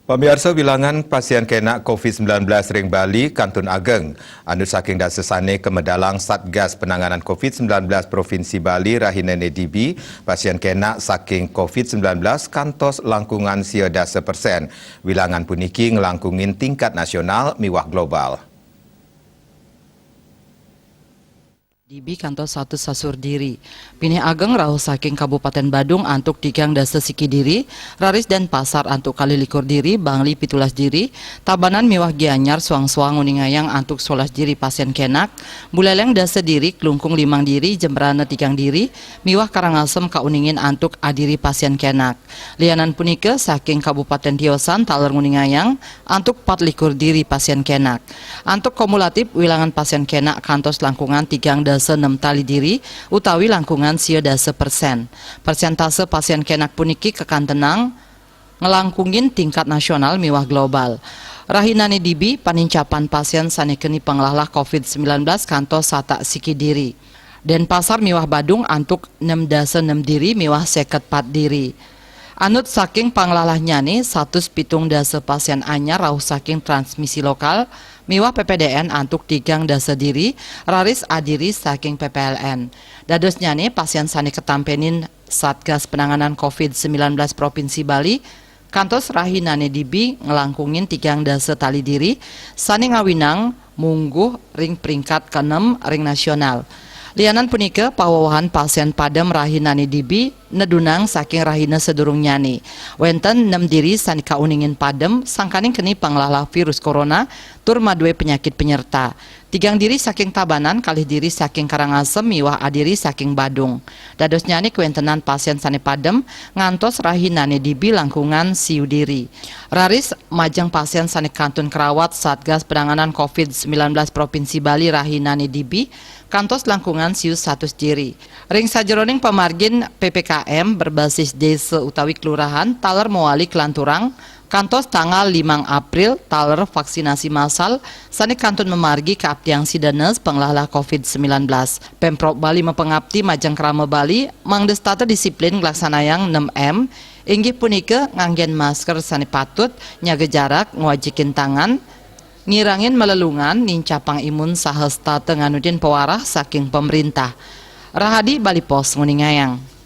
Pemirsa, bilangan pasien kena COVID-19 ring Bali kantun ageng. Anu saking dasa sane kemedalang Satgas Penanganan COVID-19 Provinsi Bali Rahinan ADB, pasien kena saking COVID-19 kantos langkungan sia dasa persen. Bilangan puniki ngelangkungin tingkat nasional miwah global. DB kantos satu sasur diri. Pinih ageng rauh saking Kabupaten Badung antuk tigang dasa siki diri, Raris dan Pasar antuk kali likur diri, Bangli pitulas diri, Tabanan miwah Gianyar suang-suang uningayang antuk 11 diri pasien kenak, Buleleng dasa diri, Klungkung 5 diri, Jemberana 3 diri, miwah Karangasem kauningin antuk adiri pasien kenak. Lianan punike saking Kabupaten Tiosan taler uningayang antuk 4 likur diri pasien kenak. Antuk kumulatif wilangan pasien kenak kantos langkungan tigang dasa 6 tali diri utawi langkungan sia dasa persen. Persentase pasien kenak puniki kekan tenang ngelangkungin tingkat nasional miwah global. Rahinane DB panincapan pasien sanekeni pengelahlah COVID-19 kantos sata siki diri. Denpasar miwah Badung antuk 6 dasa 6 diri miwah 54 diri. Anut saking panglalahnya nih 107 dasa pasien anyar rauh saking transmisi lokal miwah PPDN antuk tigang dasa diri Raris adiri saking PPLN. Dadosnya nih pasien sani ketampenin Satgas Penanganan COVID-19 Provinsi Bali kantos Rahinane DB ngelangkungin tigang dasa tali diri sani ngawinang mungguh ring peringkat ke-6 ring nasional. Lianan punike pawawahan pasien padem Rahinane DB nedunang saking rahina sedurung nyani. Wenten 6 diri sani kauningin padem sangkaning keni panglahlah virus corona tur madue penyakit penyerta. 3 diri saking Tabanan kalih diri saking Karangasem miwah adiri saking Badung. Dados nyani kuentenan pasien sani padem ngantos Rahinane DB langkungan siu diri. Raris majang pasien sani kantun kerawat Satgas Penanganan COVID-19 Provinsi Bali Rahinane DB kantos langkungan siu 100 diri. Ring sajeroning pemargin PPKM berbasis desa utawi kelurahan taler mewali kelanturang kantos tanggal 5 April taler vaksinasi massal sani kantun memargi keaptiang sidanes pengelahlah COVID-19. Pemprov Bali mempengabdi majang kerama Bali mangdestata disiplin ngelaksanayang 6M inggih punike nganggen masker sani patut, nyaga jarak, ngwajikin tangan, ngirangin melelungan, nincapang imun sahesta tenganudin pewarah saking pemerintah. Rahadi Bali Pos nguningayang.